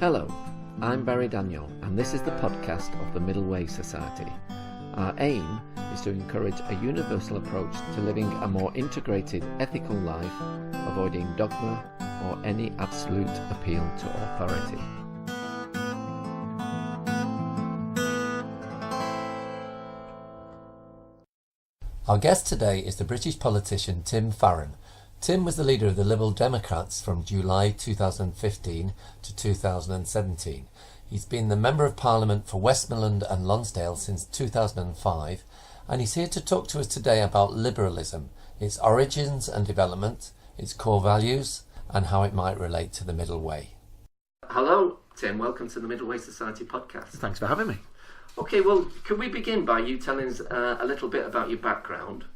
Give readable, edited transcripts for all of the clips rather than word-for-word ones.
Hello, I'm Barry Daniel, and this is the podcast of the Middle Way Society. Our aim is to encourage a universal approach to living a more integrated, ethical life, avoiding dogma or any absolute appeal to authority. Our guest today is the British politician Tim Farron. Tim was the leader of the Liberal Democrats from July 2015 to 2017. He's been the Member of Parliament for Westmoreland and Lonsdale since 2005, and he's here to talk to us today about liberalism, its origins and development, its core values, and how it might relate to the Middle Way. Hello, Tim. Welcome to the Middle Way Society podcast. Thanks for having me. Okay, well, can we begin by you telling us a little bit about your background,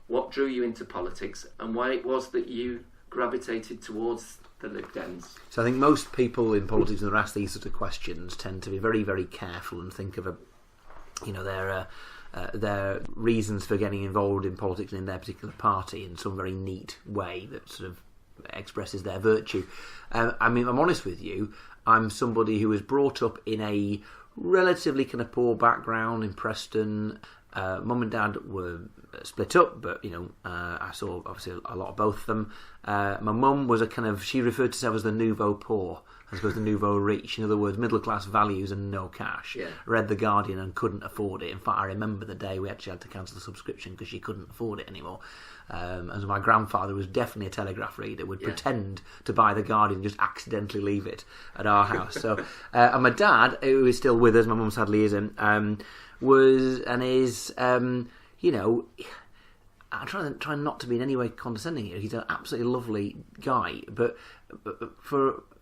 what drew you into politics, and why it was that you gravitated towards the Lib Dems? So I think most people in politics, when they're asked these sort of questions, tend to be very, very careful and think of their reasons for getting involved in politics and in their particular party in some very neat way that sort of expresses their virtue. I mean, I'm honest with you, I'm somebody who was brought up in a relatively kind of poor background in Preston. Mum and Dad were split up, but I saw obviously a lot of both of them. My mum was she referred to herself as the nouveau poor as opposed to the nouveau rich. In other words, middle class values and no cash. Yeah. Read The Guardian and couldn't afford it. In fact, I remember the day we actually had to cancel the subscription because she couldn't afford it anymore. As my grandfather was definitely a telegraph reader, would pretend to buy The Guardian and just accidentally leave it at our house. So, and my dad, who is still with us, my mum sadly isn't, was and is, I'm trying not to be in any way condescending here. He's an absolutely lovely guy, but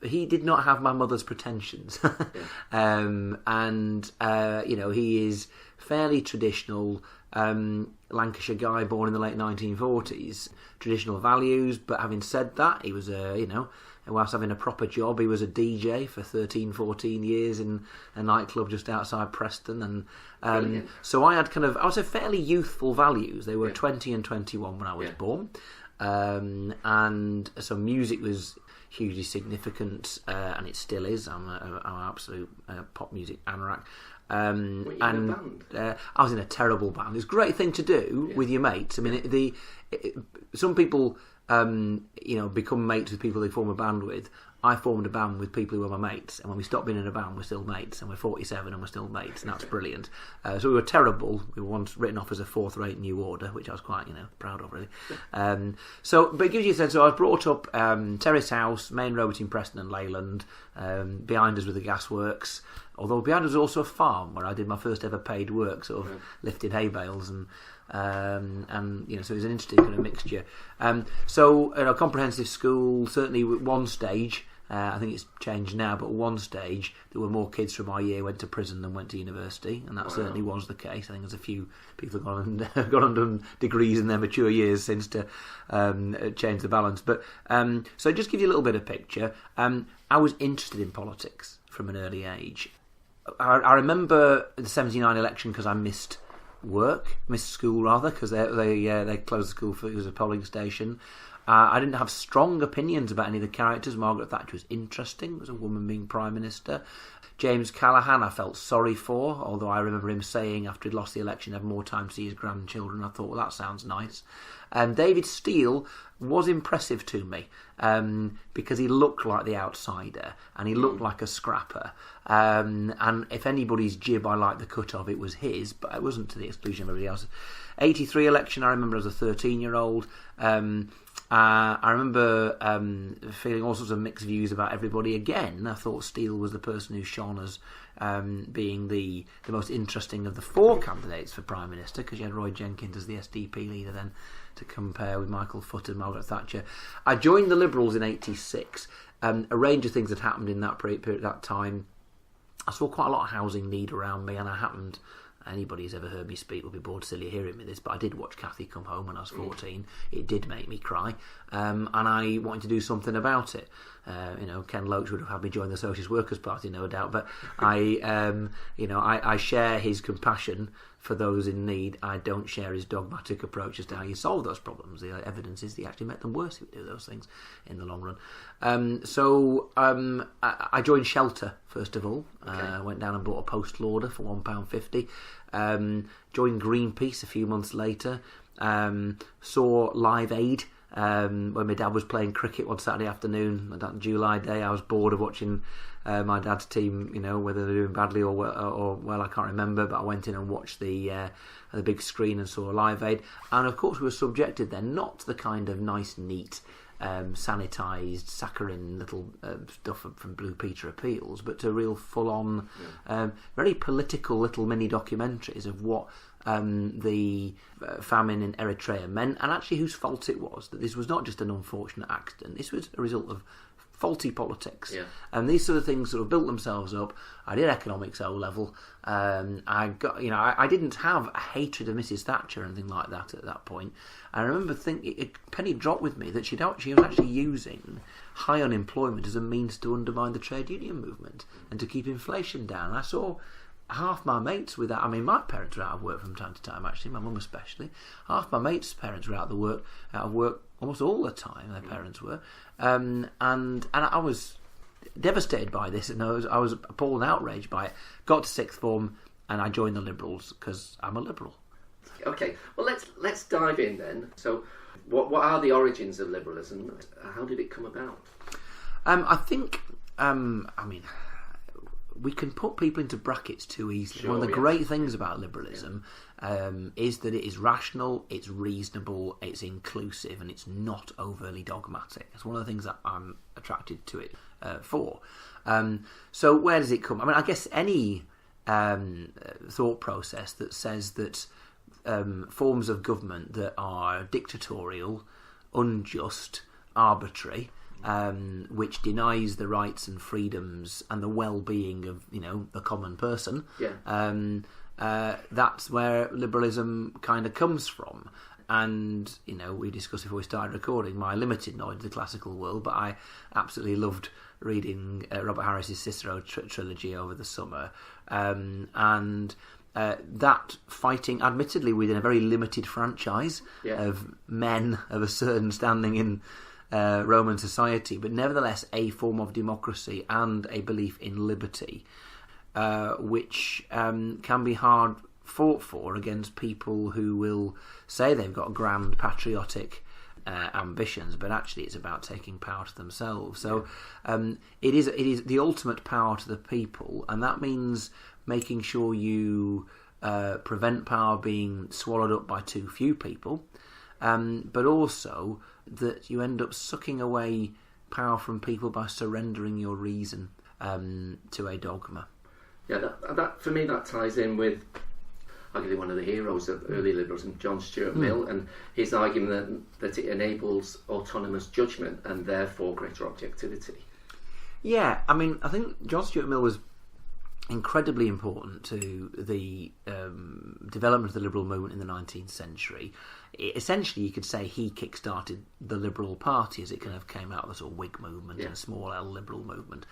he did not have my mother's pretensions. He is fairly traditional, Lancashire guy born in the late 1940s. Traditional values, but having said that, he was whilst having a proper job, he was a DJ for 13, 14 years in a nightclub just outside Preston. And so I had I would say fairly youthful values. They were 20 and 21 when I was born. And so music was hugely significant, and it still is. I'm an absolute pop music anorak. Were you in a band? I was in a terrible band. It's a great thing to do with your mates. I mean, some people become mates with people they form a band with. I formed a band with people who were my mates, and when we stopped being in a band, we're still mates, and we're 47 and we're still mates, and that's brilliant. So we were terrible. We were once written off as a fourth-rate New Order, which I was quite, proud of, really. But it gives you a sense. So I was brought up terrace house, main road between Preston and Leyland. Behind us were the gasworks, although behind us was also a farm where I did my first ever paid work, sort of lifting hay bales and so it was an interesting kind of mixture. Comprehensive school, certainly at one stage, I think it's changed now, but at one stage there were more kids from my year went to prison than went to university, and that certainly was the case. I think there's a few people who've gone and done degrees in their mature years since to change the balance. But so just give you a little bit of picture. I was interested in politics from an early age. I remember the 79 election because I missed school rather, because they closed the school for it was a polling station. I didn't have strong opinions about any of the characters. Margaret Thatcher was interesting. It was a woman being Prime Minister. James Callaghan I felt sorry for, although I remember him saying after he'd lost the election he'd have more time to see his grandchildren. I thought, well, that sounds nice. David Steele was impressive to me because he looked like the outsider and he looked like a scrapper. And if anybody's jib I liked the cut of, it was his, but it wasn't to the exclusion of everybody else. 83 election, I remember as a 13-year-old. I remember feeling all sorts of mixed views about everybody. Again, I thought Steele was the person who shone as being the most interesting of the four candidates for Prime Minister, because you had Roy Jenkins as the SDP leader then to compare with Michael Foot and Margaret Thatcher. I joined the Liberals in 86. A range of things had happened in that period at that time. I saw quite a lot of housing need around me, and anybody who's ever heard me speak will be bored silly hearing me this, but I did watch Cathy come home when I was 14. It did make me cry, and I wanted to do something about it. Ken Loach would have had me join the Socialist Workers' Party, no doubt, but I share his compassion for those in need. I don't share his dogmatic approach as to how you solve those problems. The evidence is that he actually make them worse if you do those things in the long run. I joined Shelter, first of all. Okay. Went down and bought a postal order for £1.50. Joined Greenpeace a few months later. Saw Live Aid when my dad was playing cricket one Saturday afternoon, that July day. I was bored of watching my dad's team, whether they're doing badly or well, I can't remember, but I went in and watched the big screen and saw Live Aid. And of course we were subjected then not to the kind of nice, neat, sanitised, saccharine little stuff from Blue Peter appeals, but to real full-on, very political little mini documentaries of what the famine in Eritrea meant, and actually whose fault it was. That this was not just an unfortunate accident. This was a result of faulty politics, and these sort of things sort of built themselves up. I did economics O level. I didn't have a hatred of Mrs. Thatcher or anything like that at that point. I remember thinking it penny dropped with me that she was actually using high unemployment as a means to undermine the trade union movement and to keep inflation down. I saw half my mates with that. I mean, my parents were out of work from time to time, actually, my mum especially. Half my mates' parents were out of work almost all the time, their parents were. And I was devastated by this, and I was appalled and outraged by it. Got to sixth form, and I joined the Liberals, because I'm a Liberal. Okay, well, let's dive in then. So, what are the origins of liberalism? How did it come about? I think, we can put people into brackets too easily. Sure, one of the great things about liberalism is that it is rational, it's reasonable, it's inclusive, and it's not overly dogmatic. It's one of the things that I'm attracted to it for. So where does it come? I mean, I guess any thought process that says that forms of government that are dictatorial, unjust, arbitrary, which denies the rights and freedoms and the well-being of the common person. That's where liberalism kind of comes from. And we discussed before we started recording my limited knowledge of the classical world, but I absolutely loved reading Robert Harris's Cicero trilogy over the summer, and that fighting, admittedly within a very limited franchise of men of a certain standing in Roman society, but nevertheless a form of democracy and a belief in liberty, which can be hard fought for against people who will say they've got grand patriotic ambitions, but actually it's about taking power to themselves. So it is the ultimate power to the people, and that means making sure you prevent power being swallowed up by too few people, but also that you end up sucking away power from people by surrendering your reason to a dogma. Yeah, that for me that ties in with arguably one of the heroes of early liberalism, John Stuart Mill, and his argument that it enables autonomous judgment and therefore greater objectivity. Yeah, I mean, I think John Stuart Mill was incredibly important to the development of the liberal movement in the 19th century. Essentially, you could say he kick-started the Liberal Party as it kind of came out of the sort of Whig movement and small L liberal movement.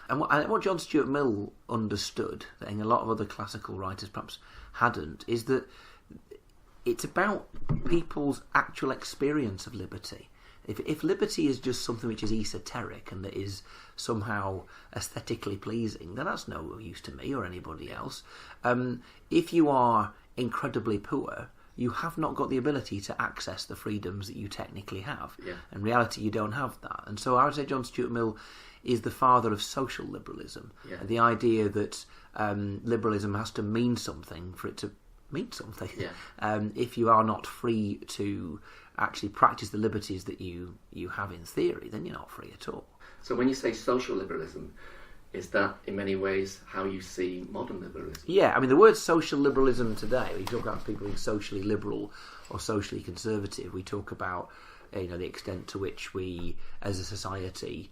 And what John Stuart Mill understood, that a lot of other classical writers perhaps hadn't, is that it's about people's actual experience of liberty. If liberty is just something which is esoteric and that is somehow aesthetically pleasing, then that's no use to me or anybody else. If you are incredibly poor, you have not got the ability to access the freedoms that you technically have. In reality, you don't have that. And so I would say John Stuart Mill is the father of social liberalism. The idea that liberalism has to mean something for it to mean something. If you are not free to actually practice the liberties that you have in theory, then you're not free at all. So when you say social liberalism, is that in many ways how you see modern liberalism? Yeah, I mean the word social liberalism today, when you talk about people being socially liberal or socially conservative, we talk about the extent to which we as a society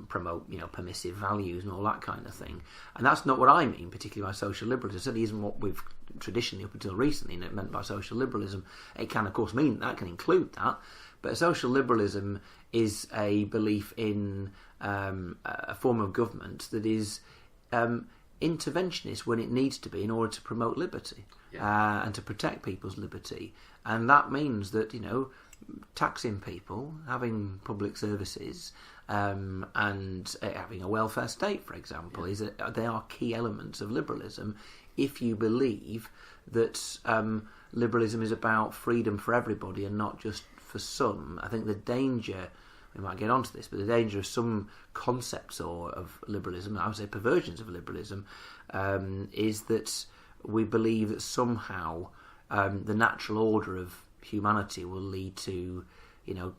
promote permissive values and all that kind of thing. And that's not what I mean particularly by social liberalism. It certainly isn't what we've traditionally up until recently meant by social liberalism. It can of course mean that, can include that, but social liberalism is a belief in a form of government that is interventionist when it needs to be in order to promote liberty and to protect people's liberty. And that means that, taxing people, having public services, and having a welfare state, for example, they are key elements of liberalism if you believe that liberalism is about freedom for everybody and not just for some. I think the danger, we might get onto this, but the danger of some concepts of liberalism, I would say perversions of liberalism, is that we believe that somehow the natural order of humanity will lead to,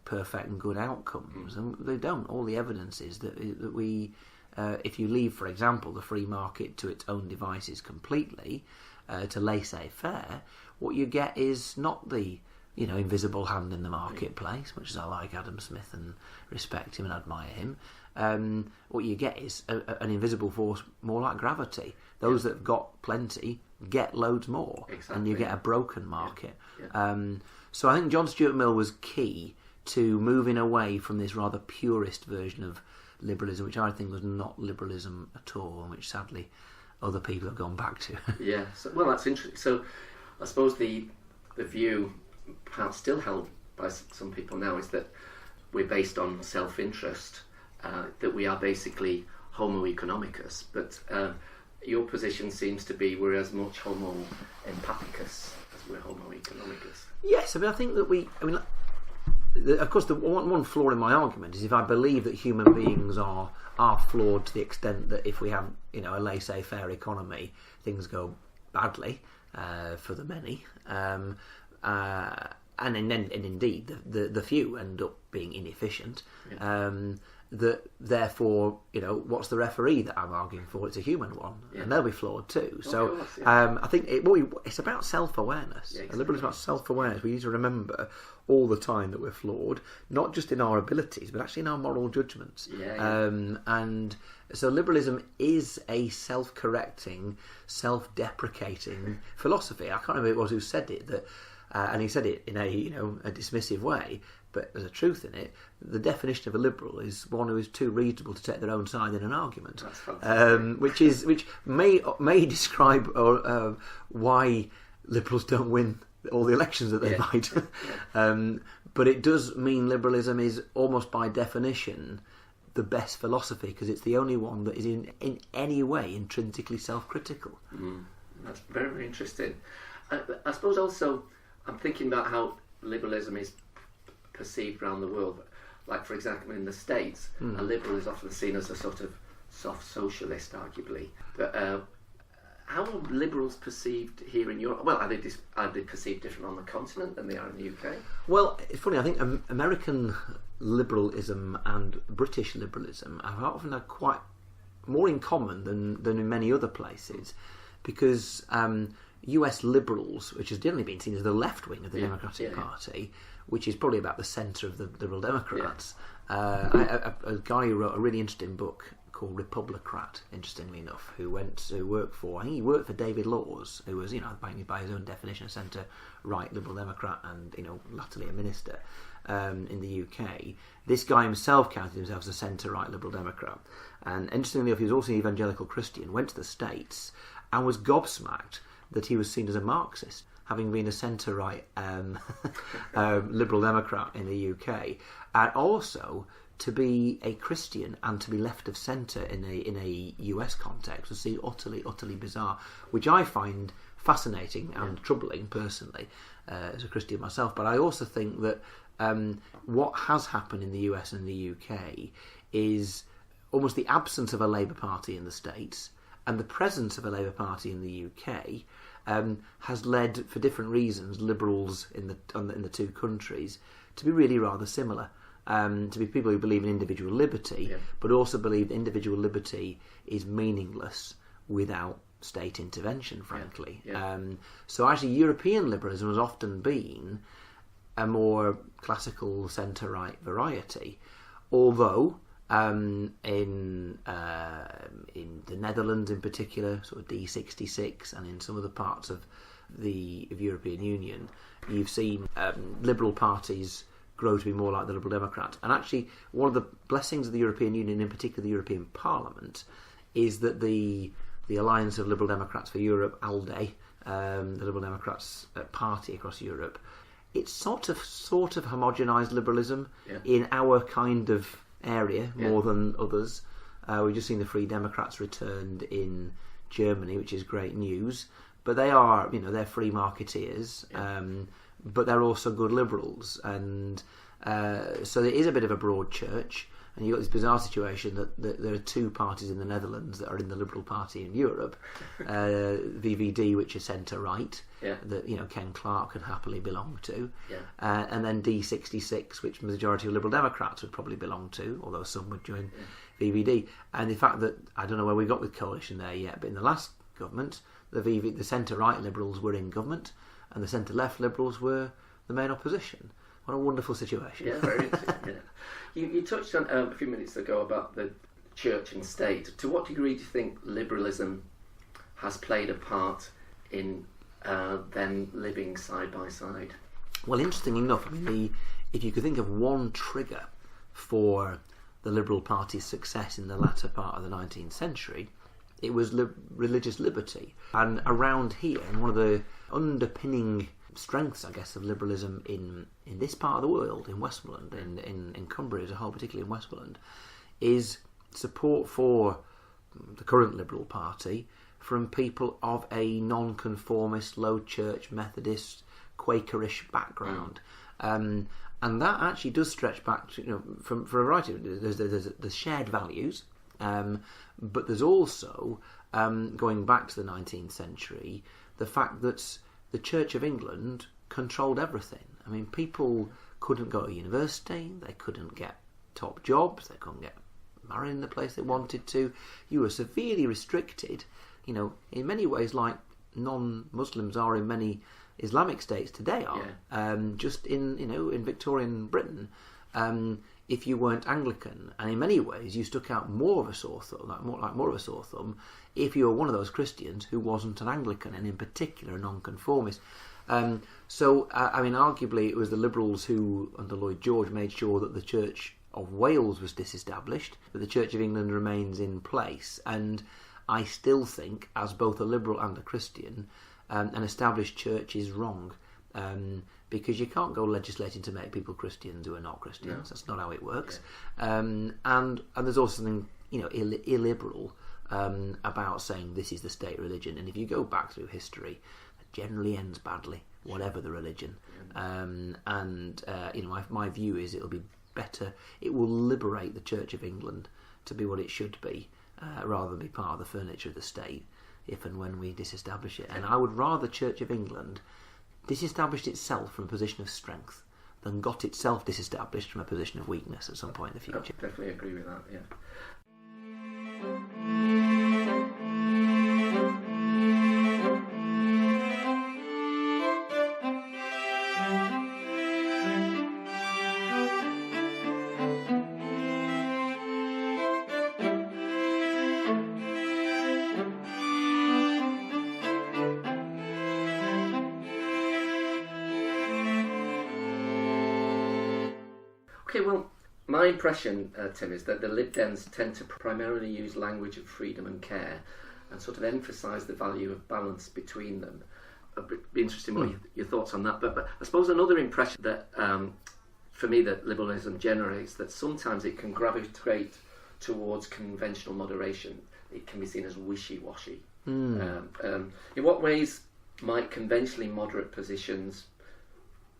perfect and good outcomes, and they don't. All the evidence is that we, if you leave, for example, the free market to its own devices completely, to laissez-faire, what you get is not the invisible hand in the marketplace, much as I like Adam Smith and respect him and admire him. What you get is an invisible force more like gravity. Those that have got plenty get loads more, and you get a broken market. So I think John Stuart Mill was key to moving away from this rather purist version of liberalism, which I think was not liberalism at all, and which sadly other people have gone back to. Well, that's interesting. So I suppose the view, perhaps still held by some people now, is that we're based on self-interest, that we are basically homo economicus, but your position seems to be we're as much homo empathicus as we're homo economicus. Yes, I think that of course, the one flaw in my argument is if I believe that human beings are flawed to the extent that if we have a laissez-faire economy, things go badly for the many, and indeed the few end up being inefficient. That therefore, what's the referee that I'm arguing for? It's a human one, and they'll be flawed too. So I think it's about self-awareness. Liberalism is about self-awareness. We need to remember all the time that we're flawed, not just in our abilities, but actually in our moral judgments. And so liberalism is a self-correcting, self-deprecating philosophy. I can't remember who it was who said it, that, and he said it in a dismissive way, but there's a truth in it. The definition of a liberal is one who is too reasonable to take their own side in an argument, which may describe why liberals don't win all the elections that they fight. But it does mean liberalism is almost by definition the best philosophy, because it's the only one that is in any way intrinsically self-critical. That's very, very interesting. I suppose also I'm thinking about how liberalism is perceived around the world. Like, for example, in the States, a liberal is often seen as a sort of soft socialist, arguably. But how are liberals perceived here in Europe? Well, are they perceived different on the continent than they are in the UK? Well, it's funny. I think American liberalism and British liberalism have often had quite more in common than in many other places, because US liberals, which has generally been seen as the left wing of the Democratic Party, which is probably about the centre of the Liberal Democrats. A guy who wrote a really interesting book called Republicrat, interestingly enough, who worked for David Laws, who was, by his own definition, a centre-right Liberal Democrat and, latterly a minister in the UK. This guy himself counted himself as a centre-right Liberal Democrat. And interestingly enough, he was also an evangelical Christian, went to the States and was gobsmacked that he was seen as a Marxist, having been a centre-right Liberal Democrat in the UK, and also to be a Christian and to be left of centre in a US context was seen utterly bizarre, which I find fascinating and troubling personally as a Christian myself. But I also think that what has happened in the US and the UK is almost the absence of a Labour Party in the States and the presence of a Labour Party in the UK has led, for different reasons, liberals in the two countries to be really rather similar. To be people who believe in individual liberty, but also believe that individual liberty is meaningless without state intervention, frankly. So actually European liberalism has often been a more classical centre-right variety, although in the Netherlands in particular, sort of D66, and in some other parts of the European Union, you've seen liberal parties grow to be more like the Liberal Democrats. And actually, one of the blessings of the European Union, in particular the European Parliament, is that the the Alliance of Liberal Democrats for Europe, ALDE, the Liberal Democrats party across Europe, it's sort of homogenised liberalism in our kind of area more than others. We've just seen the Free Democrats returned in Germany, which is great news. But they are, they're free marketeers, but they're also good liberals. And so there is a bit of a broad church. And you've got this bizarre situation that there are two parties in the Netherlands that are in the Liberal Party in Europe. VVD, which is centre-right, that Ken Clarke could happily belong to. And then D66, which the majority of Liberal Democrats would probably belong to, although some would join VVD. And the fact that, I don't know where we got with coalition there yet, but in the last government, the centre-right Liberals were in government, and the centre-left Liberals were the main opposition. What a wonderful situation. Yeah, very interesting. You touched on a few minutes ago about the church and state. To what degree do you think liberalism has played a part in them living side by side? Well, interestingly enough, if you could think of one trigger for the Liberal Party's success in the latter part of the 19th century, it was religious liberty. And around here, and one of the underpinning strengths, I guess, of liberalism in this part of the world, in Westmoreland, in Cumbria as a whole, particularly in Westmoreland, is support for the current Liberal Party from people of a non-conformist, low church, Methodist, Quakerish background. And that actually does stretch back to, for a variety of... There's shared values, but there's also, going back to the 19th century, the fact that the Church of England controlled everything. I mean, people couldn't go to university, they couldn't get top jobs, they couldn't get married in the place they wanted to. You were severely restricted, in many ways like non-Muslims are in many Islamic states today are. Just in Victorian Britain, if you weren't Anglican, and in many ways you stuck out more of a sore thumb, if you were one of those Christians who wasn't an Anglican, and in particular a nonconformist. Arguably it was the Liberals who, under Lloyd George, made sure that the Church of Wales was disestablished, but the Church of England remains in place. And I still think, as both a Liberal and a Christian, an established church is wrong. Because you can't go legislating to make people Christians who are not Christians. No. That's not how it works. And there's also something illiberal about saying this is the state religion. And if you go back through history, it generally ends badly, whatever the religion. My view is it'll be better. It will liberate the Church of England to be what it should be, rather than be part of the furniture of the state, if and when we disestablish it. And I would rather the Church of England disestablished itself from a position of strength than got itself disestablished from a position of weakness at some point in the future. I definitely agree with that, yeah. Okay, well, my impression, Tim, is that the Lib Dems tend to primarily use language of freedom and care and sort of emphasise the value of balance between them. I'd be interested in what your thoughts on that. But I suppose another impression that, for me, that liberalism generates, that sometimes it can gravitate towards conventional moderation. It can be seen as wishy-washy. In what ways might conventionally moderate positions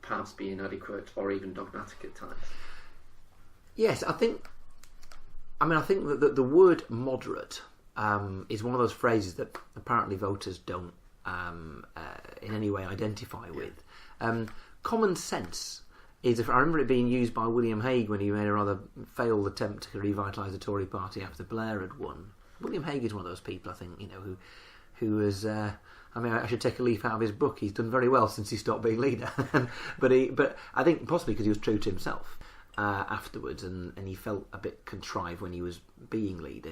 perhaps be inadequate or even dogmatic at times? Yes, I think that the word moderate is one of those phrases that apparently voters don't in any way identify with. Common sense is, I remember it being used by William Hague when he made a rather failed attempt to revitalise the Tory party after Blair had won. William Hague is one of those people, I think, who has... I should take a leaf out of his book. He's done very well since he stopped being leader. but I think possibly because he was true to himself afterwards, and he felt a bit contrived when he was being leader.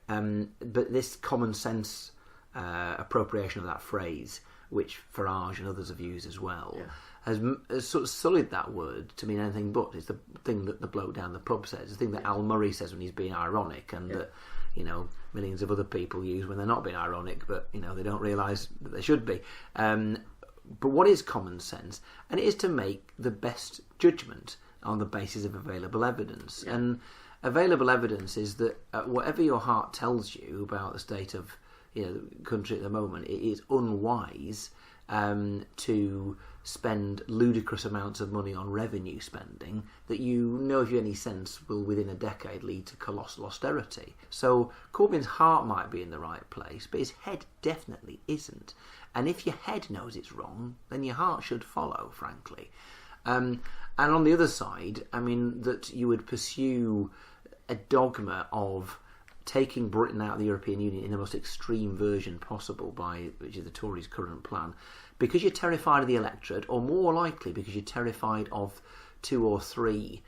But this common sense appropriation of that phrase, which Farage and others have used as well, has sort of sullied that word to mean anything but. It's the thing that the bloke down the pub says, the thing that Al Murray says when he's being ironic, and that millions of other people use when they're not being ironic, but they don't realise that they should be. But what is common sense? And it is to make the best judgment on the basis of available evidence. Yeah. And available evidence is that whatever your heart tells you about the state of the country at the moment, it is unwise to spend ludicrous amounts of money on revenue spending that if you have any sense will within a decade lead to colossal austerity. So Corbyn's heart might be in the right place, but his head definitely isn't. And if your head knows it's wrong, then your heart should follow, frankly. And on the other side, that you would pursue a dogma of taking Britain out of the European Union in the most extreme version possible, which is the Tories' current plan, because you're terrified of the electorate, or more likely because you're terrified of 2 or 3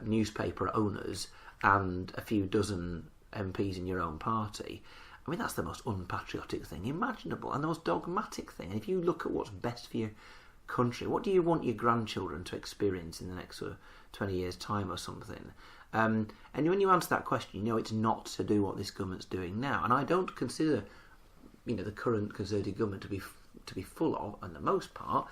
newspaper owners and a few dozen MPs in your own party. That's the most unpatriotic thing imaginable and the most dogmatic thing. And if you look at what's best for your country, what do you want your grandchildren to experience in the next 20 years' time or something? And when you answer that question, it's not to do what this government's doing now. And I don't consider, the current Conservative government to be full of, on the most part,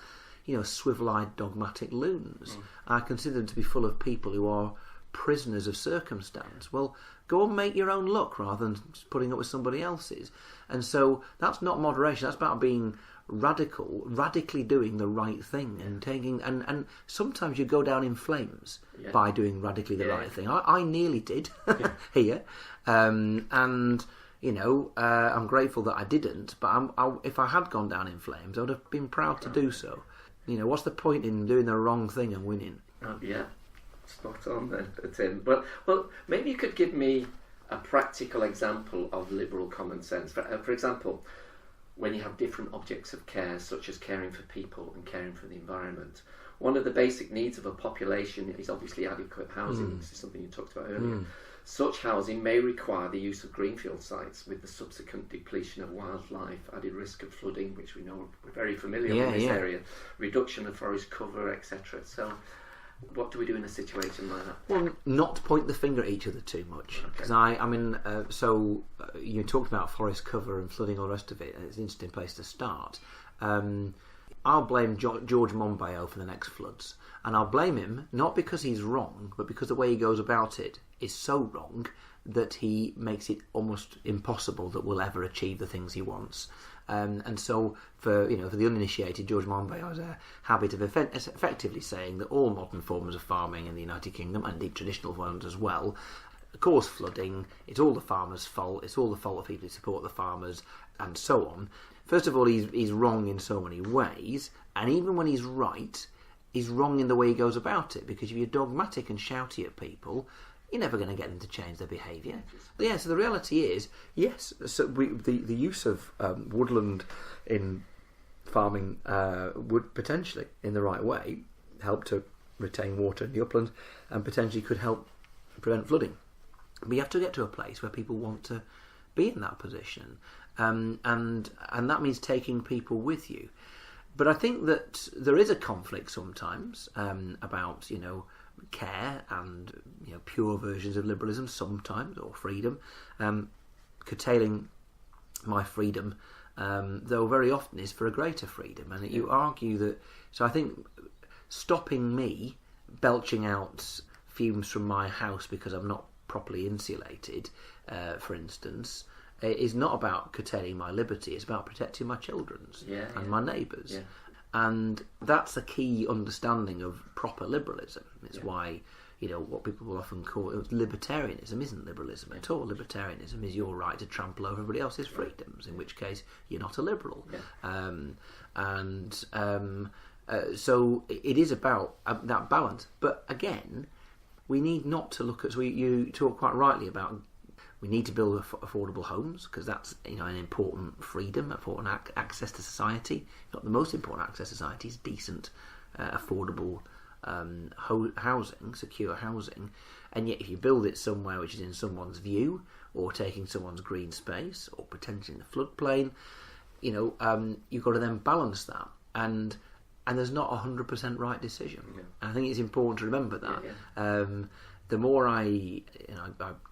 swivel-eyed dogmatic loons. I consider them to be full of people who are prisoners of circumstance. Well, go and make your own luck rather than putting up with somebody else's. And so that's not moderation. That's about being radically doing the right thing and taking. And sometimes you go down in flames by doing radically the right thing. I nearly did here, and I'm grateful that I didn't. But if I had gone down in flames, I would have been proud to do so. What's the point in doing the wrong thing and winning? Spot on then, Tim. Well, maybe you could give me a practical example of liberal common sense. For example, when you have different objects of care, such as caring for people and caring for the environment, one of the basic needs of a population is obviously adequate housing. This is something you talked about earlier. Such housing may require the use of greenfield sites with the subsequent depletion of wildlife, added risk of flooding, which we know we're very familiar with in this area, reduction of forest cover, etc. So what do we do in a situation like that? Well, not point the finger at each other too much, because you talked about forest cover and flooding, all the rest of it, and it's an interesting place to start. I'll blame George Monbiot for the next floods, and I'll blame him not because he's wrong, but because the way he goes about it is so wrong that he makes it almost impossible that we'll ever achieve the things he wants. And so, for the uninitiated, George Monbiot has a habit of effectively saying that all modern forms of farming in the United Kingdom, and indeed traditional ones as well, cause flooding. It's all the farmers' fault. It's all the fault of people who support the farmers, and so on. First of all, he's wrong in so many ways, and even when he's right, he's wrong in the way he goes about it. Because if you're dogmatic and shouty at people, you're never going to get them to change their behaviour. But so the reality is, yes, so the use of woodland in farming would potentially, in the right way, help to retain water in the uplands and potentially could help prevent flooding. But you have to get to a place where people want to be in that position, and that means taking people with you. But I think that there is a conflict sometimes about care and pure versions of liberalism sometimes, or freedom, curtailing my freedom, though very often is for a greater freedom. And you argue that. So I think stopping me belching out fumes from my house because I'm not properly insulated, for instance, is not about curtailing my liberty. It's about protecting my children's and my neighbours. Yeah. And that's a key understanding of proper liberalism. It's why, what people will often call libertarianism isn't liberalism at all. Libertarianism is your right to trample over everybody else's freedoms, in which case you're not a liberal. So it is about that balance. But again, we need not to look at. So you talk quite rightly about. We need to build affordable homes because that's an important freedom, important access to society. Not the most important access to society is decent, affordable housing, secure housing. And yet, if you build it somewhere which is in someone's view, or taking someone's green space, or potentially in the floodplain, you've got to then balance that. And and there's not 100% right decision. Yeah. And I think it's important to remember that. Yeah. The more I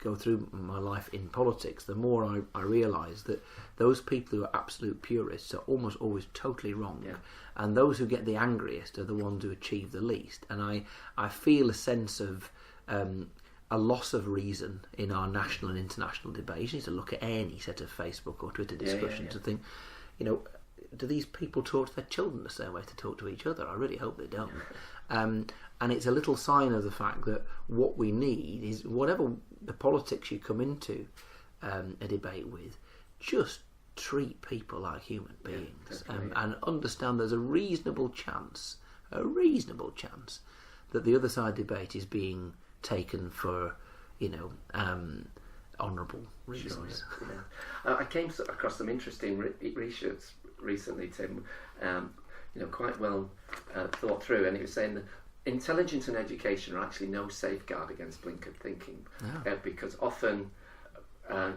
go through my life in politics, the more I realise that those people who are absolute purists are almost always totally wrong. Yeah. And those who get the angriest are the ones who achieve the least. And I feel a sense of a loss of reason in our national and international debates. You need to look at any set of Facebook or Twitter discussions to think, do these people talk to their children the same way to talk to each other? I really hope they don't. And it's a little sign of the fact that what we need is, whatever the politics you come into a debate with, just treat people like human beings, and understand there's a reasonable chance that the other side debate is being taken for, honourable reasons. Sure, yeah. I came across some interesting research recently, Tim, quite well thought through, and it was saying that intelligence and education are actually no safeguard against blinkered thinking, because often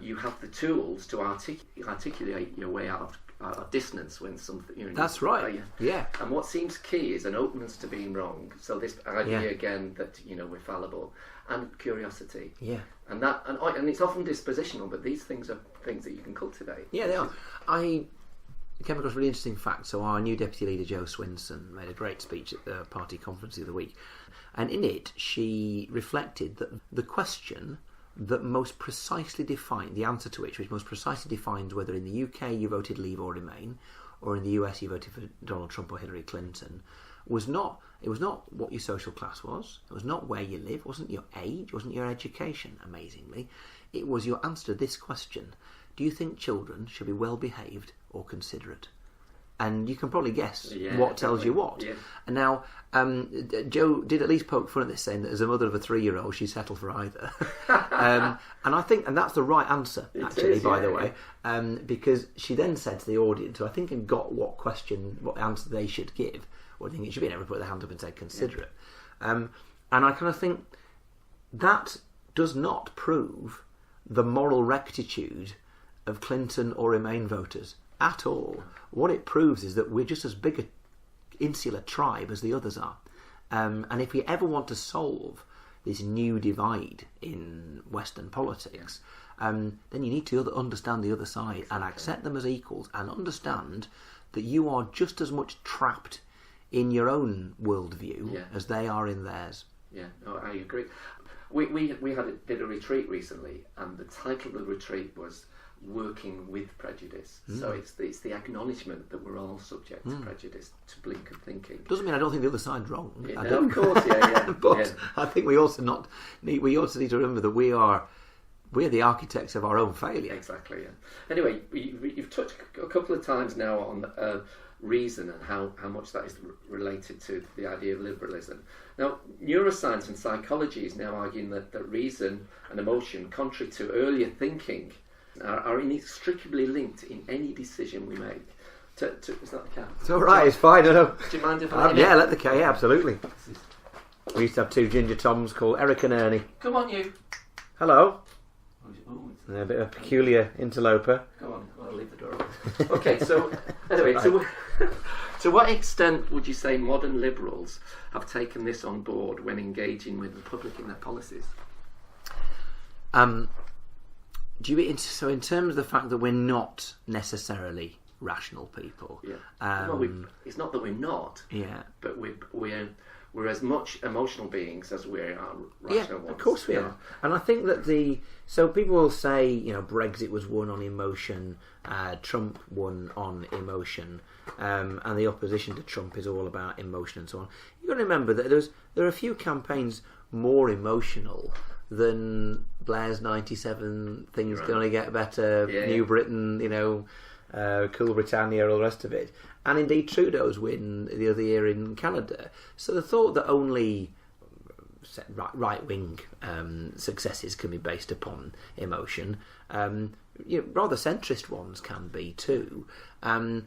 you have the tools to articulate your way out of dissonance when something. That's right. Yeah. And what seems key is an openness to being wrong. So this idea again that we're fallible, and curiosity. Yeah. And it's often dispositional, but these things are things that you can cultivate. Yeah, they are. I came across a really interesting fact. So our new deputy leader, Jo Swinson, made a great speech at the party conference the other week, and in it she reflected that the question that most precisely defined the answer to which most precisely defines whether in the UK you voted Leave or Remain, or in the US you voted for Donald Trump or Hillary Clinton, was not what your social class was. It was not where you live. It wasn't your age. It wasn't your education. Amazingly, it was your answer to this question: do you think children should be well behaved or considerate? And you can probably guess what tells you what. Yeah. And now, Jo did at least poke fun at this, saying that as a mother of a 3-year-old, she'd settle for either. And I think, and that's the right answer, actually, by the way, because she then said to the audience, who I think had got what answer they should give, or I think it should be, never put their hand up and say considerate. And I kind of think that does not prove the moral rectitude of Clinton or Remain voters at all. What it proves is that we're just as big an insular tribe as the others are. And if we ever want to solve this new divide in Western politics, then you need to understand the other side and accept them as equals, and understand that you are just as much trapped in your own worldview as they are in theirs. Yeah, no, I agree. We did a retreat recently, and the title of the retreat was Working with Prejudice. So it's the acknowledgement that we're all subject to prejudice, to blinkered thinking. Doesn't mean I don't think the other side's wrong. Yeah, of course, but I think we also need to remember that we're the architects of our own failure. Exactly. Yeah. Anyway, you've touched a couple of times now on reason and how much that is related to the idea of liberalism. Now, neuroscience and psychology is now arguing that reason and emotion, contrary to earlier thinking, are inextricably linked in any decision we make. Is that the cat? It's all right. It's fine. No. Do you mind if I? Yeah, let the cat. Yeah, absolutely. We used to have 2 ginger Toms called Eric and Ernie. Come on, you. Hello. A bit of a peculiar interloper. Come on, I'll leave the door open. Okay, so anyway, to what extent would you say modern liberals have taken this on board when engaging with the public in their policies? Do you mean so in terms of the fact that we're not necessarily rational people? Yeah. It's not that we're not. Yeah. But we're as much emotional beings as we are rational ones. Of course we are. And I think that so people will say, Brexit was won on emotion, Trump won on emotion, and the opposition to Trump is all about emotion and so on. You've got to remember that there are a few campaigns more emotional than Blair's 97 things going to get better, New Britain, Cool Britannia, all the rest of it. And indeed Trudeau's win the other year in Canada. So the thought that only right-wing successes can be based upon emotion, rather centrist ones can be too. And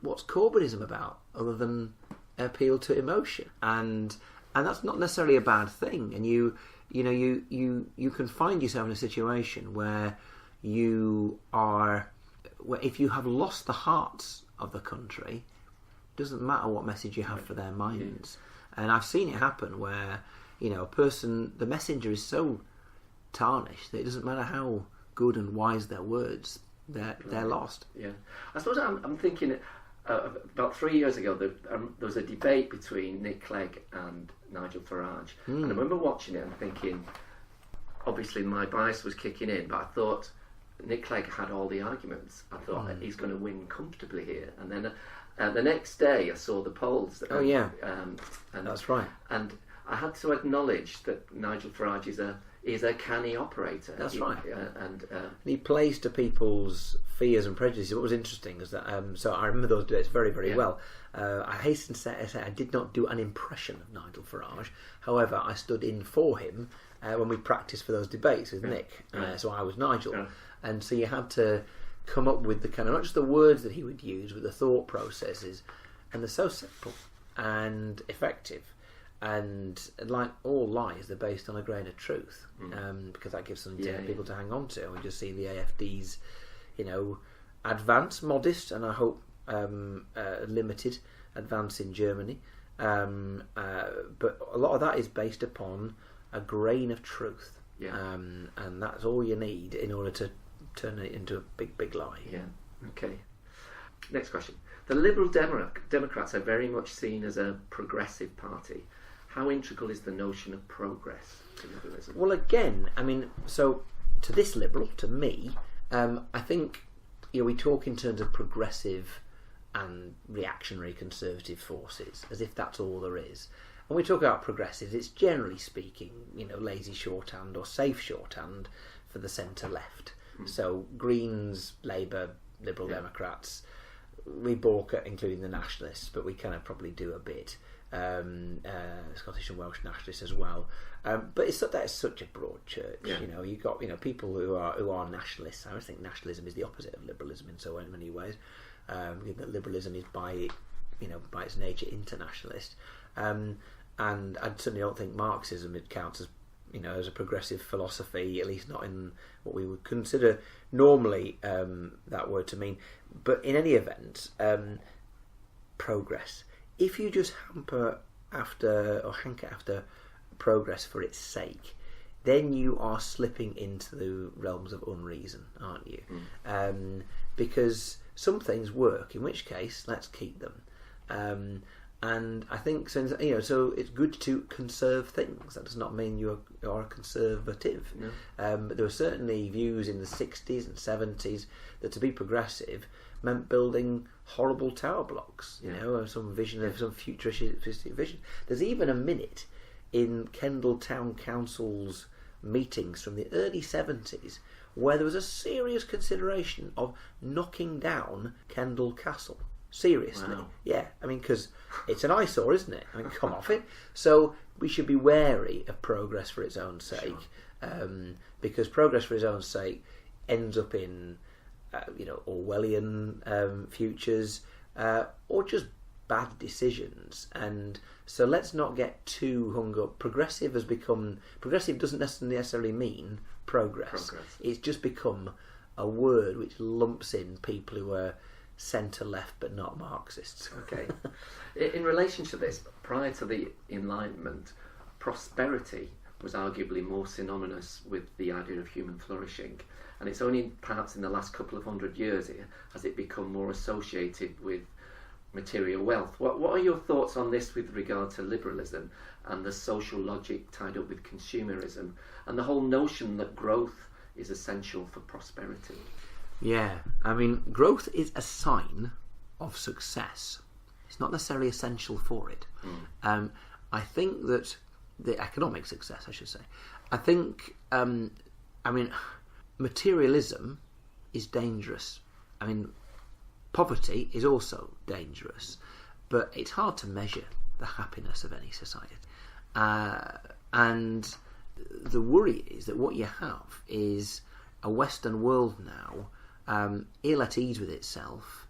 what's Corbynism about other than appeal to emotion? And that's not necessarily a bad thing. And you can find yourself in a situation where if you have lost the hearts of the country, doesn't matter what message you have for their minds. And I've seen it happen where, a person, the messenger is so tarnished that it doesn't matter how good and wise their words, they're lost. Yeah, I suppose I'm thinking about 3 years ago there was a debate between Nick Clegg and Nigel Farage, and I remember watching it and thinking, obviously my bias was kicking in, but I thought Nick Clegg had all the arguments. I thought he's going to win comfortably here, and then the next day I saw the polls. And that's right. And I had to acknowledge that Nigel Farage is a canny operator. That's right. And he plays to people's fears and prejudices. What was interesting is that, so I remember those debates very, very well. I hasten to say I did not do an impression of Nigel Farage. However, I stood in for him when we practiced for those debates with Nick. So I was Nigel. And so you had to come up with the kind of, not just the words that he would use, but the thought processes. And they're so simple and effective. And like all lies, they're based on a grain of truth, because that gives something to people to hang on to. And we just see the AFD's, advance, modest, and I hope limited advance in Germany. But a lot of that is based upon a grain of truth, and that's all you need in order to turn it into a big, big lie. Yeah. Okay. Next question. The Liberal Democrats are very much seen as a progressive party. How integral is the notion of progress to liberalism? Well, again, so to this liberal, to me, I think we talk in terms of progressive and reactionary conservative forces, as if that's all there is. When we talk about progressives, it's generally speaking, lazy shorthand or safe shorthand for the centre-left. So Greens, Labour, Liberal Democrats, we balk at including the Nationalists, but we kind of probably do a bit. Scottish and Welsh nationalists as well, but it's such a broad church. You've got people who are nationalists. I always think nationalism is the opposite of liberalism in so many ways. That liberalism is by its nature internationalist, and I certainly don't think Marxism counts as a progressive philosophy, at least not in what we would consider normally that word to mean. But in any event, progress. If you just hanker after progress for its sake, then you are slipping into the realms of unreason, aren't you? Because some things work, in which case, let's keep them. And I think, so it's good to conserve things. That does not mean you are a conservative. No. But there were certainly views in the 60s and 70s that to be progressive meant building horrible tower blocks, or some vision of some futuristic vision. There's even a minute in Kendal Town Council's meetings from the early 70s where there was a serious consideration of knocking down Kendal Castle. Seriously. Wow. Yeah, because it's an eyesore, isn't it? Come off it. So we should be wary of progress for its own sake, because progress for its own sake ends up in Orwellian futures, or just bad decisions. And so let's not get too hung up. Progressive doesn't necessarily mean progress. It's just become a word which lumps in people who are centre-left but not Marxists. Okay. In relation to this, prior to the Enlightenment, prosperity was arguably more synonymous with the idea of human flourishing, and it's only perhaps in the last couple of 100 years here has it become more associated with material wealth. What are your thoughts on this with regard to liberalism and the social logic tied up with consumerism and the whole notion that growth is essential for prosperity? Yeah, growth is a sign of success. It's not necessarily essential for it. I think that the economic success, I should say. I think, materialism is dangerous. Poverty is also dangerous, but it's hard to measure the happiness of any society. And the worry is that what you have is a Western world now ill at ease with itself,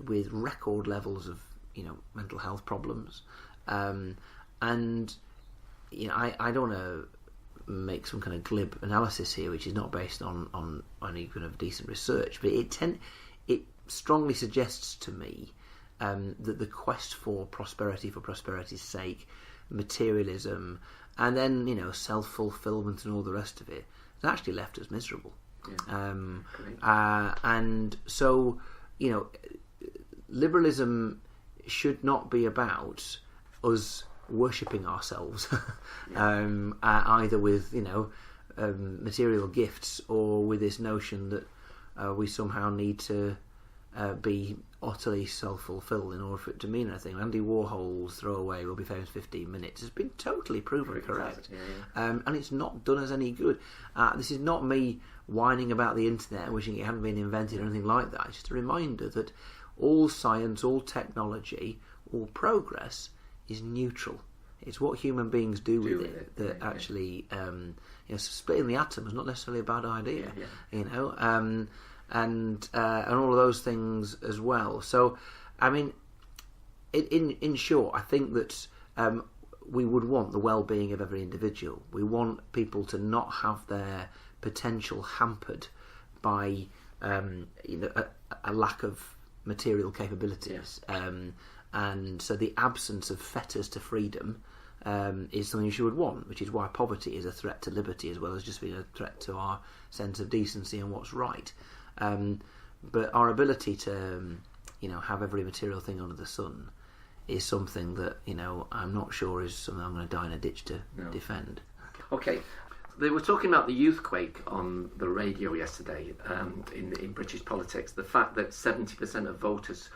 with record levels of mental health problems, and I don't want to make some kind of glib analysis here, which is not based on any kind of decent research, but it strongly suggests to me the quest for prosperity's sake, materialism, and then self-fulfillment and all the rest of it has actually left us miserable. And so liberalism should not be about us worshipping ourselves, either with material gifts or with this notion that we somehow need to be utterly self-fulfilled in order for it to mean anything. Andy Warhol's throwaway "will be famous 15 minutes" has been totally proven correct. And it's not done us any good. This is not me whining about the internet and wishing it hadn't been invented or anything like that. It's just a reminder that all science, all technology, all progress is neutral. It's what human beings do with it that actually splitting the atom is not necessarily a bad idea. And all of those things as well. So, I mean, in short, I think that we would want the well-being of every individual. We want people to not have their potential hampered by a lack of material capabilities. And so the absence of fetters to freedom is something you would want, which is why poverty is a threat to liberty as well as just being a threat to our sense of decency and what's right. But our ability to, have every material thing under the sun is something that, I'm not sure is something I'm going to die in a ditch to defend. Okay. They were talking about the youthquake on the radio yesterday in British politics. The fact that 70% of voters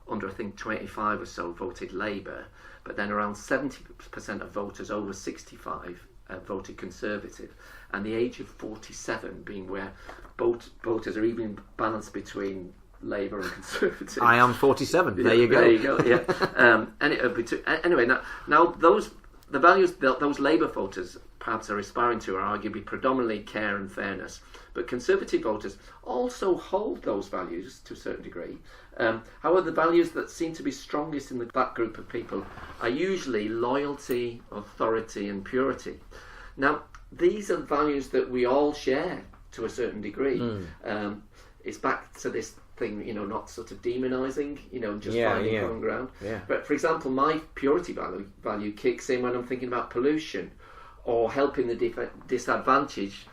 under, I think, 25 or so voted Labour, but then around 70% of voters over 65 voted Conservative, and the age of 47 being where both voters are even balanced between Labour and Conservative. I am 47. There you go. There you go. Yeah. Anyway, now the values those Labour voters perhaps are aspiring to are arguably predominantly care and fairness, but Conservative voters also hold those values to a certain degree. However, the values that seem to be strongest in that group of people are usually loyalty, authority, and purity. Now, these are values that we all share to a certain degree. It's back to this thing, not sort of demonising, just finding common ground. Yeah. But for example, my purity value kicks in when I'm thinking about pollution or helping the disadvantaged.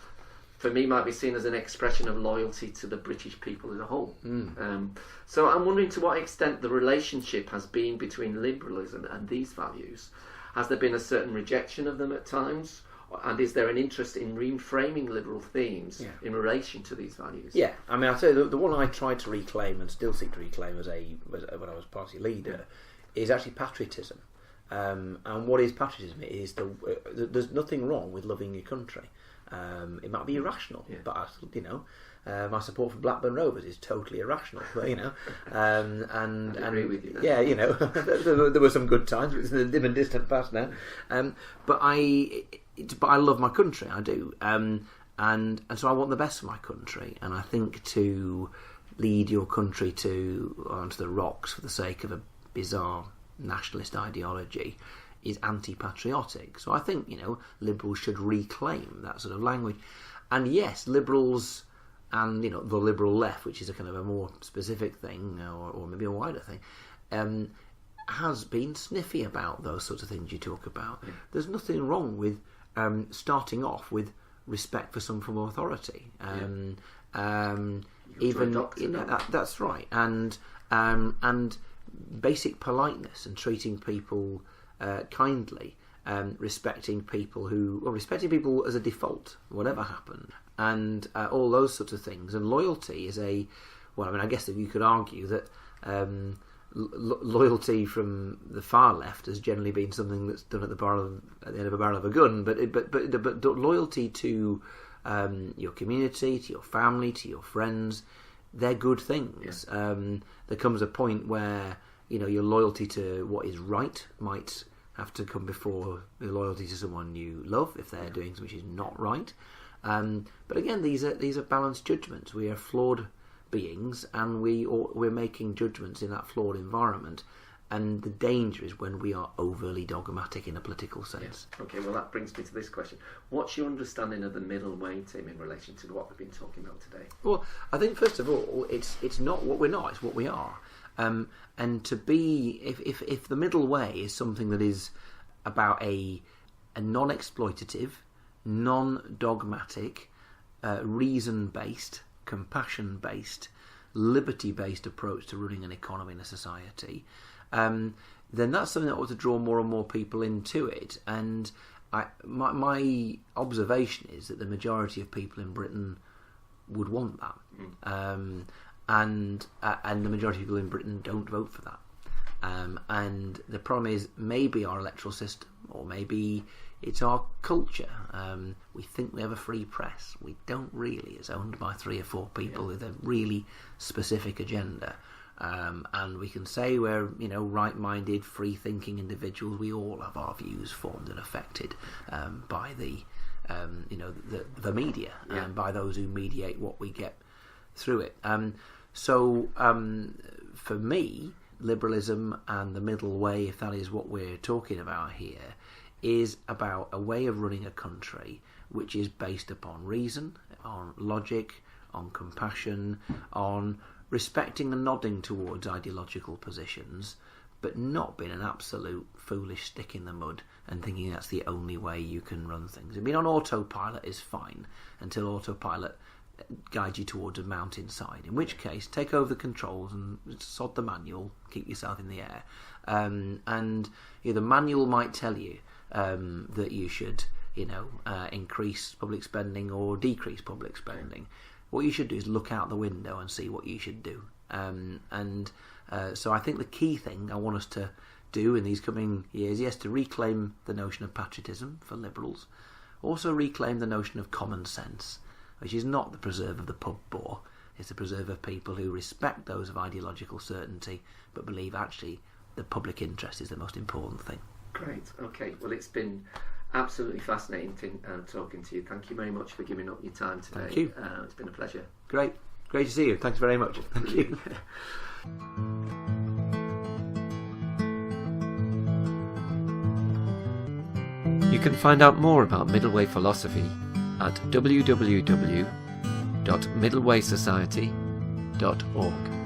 For me, might be seen as an expression of loyalty to the British people as a whole. So I'm wondering to what extent the relationship has been between liberalism and these values. Has there been a certain rejection of them at times? And is there an interest in reframing liberal themes in relation to these values? Yeah, I mean, I'll tell you, the one I tried to reclaim and still seek to reclaim when I was party leader is actually patriotism. And what is patriotism? It is there's nothing wrong with loving your country. It might be irrational, but my support for Blackburn Rovers is totally irrational. And I agree with you. There were some good times. It's in the dim and distant past now. But I love my country. I do, and so I want the best for my country. And I think to lead your country onto the rocks for the sake of a bizarre nationalist ideology is anti-patriotic. So I think, liberals should reclaim that sort of language. And yes, liberals and, the liberal left, which is a kind of a more specific thing, or maybe a wider thing, has been sniffy about those sorts of things you talk about. Yeah. There's nothing wrong with starting off with respect for some form of authority. That's right. And basic politeness and treating people kindly, respecting people as a default, whatever happened, and all those sorts of things. And loyalty is I guess that you could argue that loyalty from the far left has generally been something that's done at the end of a barrel of a gun. But loyalty to your community, to your family, to your friends, they're good things. Yeah. There comes a point where your loyalty to what is right might have to come before the loyalty to someone you love if they're doing something which is not right. But again, these are balanced judgments. We are flawed beings, and we're making judgments in that flawed environment. And the danger is when we are overly dogmatic in a political sense. Yeah. Okay, well that brings me to this question. What's your understanding of the middle way, Tim, in relation to what we've been talking about today? Well, I think first of all, it's not what we're not, it's what we are. And to be, if the middle way is something that is about a non-exploitative, non-dogmatic, reason-based, compassion-based, liberty-based approach to running an economy and a society, then that's something that ought to draw more and more people into it. And my observation is that the majority of people in Britain would want that, and the majority of people in Britain don't vote for that. And the problem is maybe our electoral system, or maybe it's our culture. We think we have a free press. We don't really. It's owned by 3 or 4 people with a really specific agenda. And we can say we're, right-minded, free-thinking individuals. We all have our views formed and affected by the media and by those who mediate what we get through it. So for me, liberalism and the middle way, if that is what we're talking about here, is about a way of running a country which is based upon reason, on logic, on compassion, on respecting and nodding towards ideological positions, but not being an absolute foolish stick in the mud and thinking that's the only way you can run things. Being on autopilot is fine until autopilot guides you towards a mountainside, in which case take over the controls and sod the manual, keep yourself in the air. And the manual might tell you that you should increase public spending or decrease public spending. What you should do is look out the window and see what you should do. So I think the key thing I want us to do in these coming years, yes, to reclaim the notion of patriotism for liberals, also reclaim the notion of common sense, which is not the preserve of the pub bore, it's the preserve of people who respect those of ideological certainty, but believe actually the public interest is the most important thing. Great, okay. Well, it's been absolutely fascinating talking to you. Thank you very much for giving up your time today. Thank you. It's been a pleasure. Great to see you. Thanks very much. Thank you. You can find out more about middle way philosophy at www.middlewaysociety.org.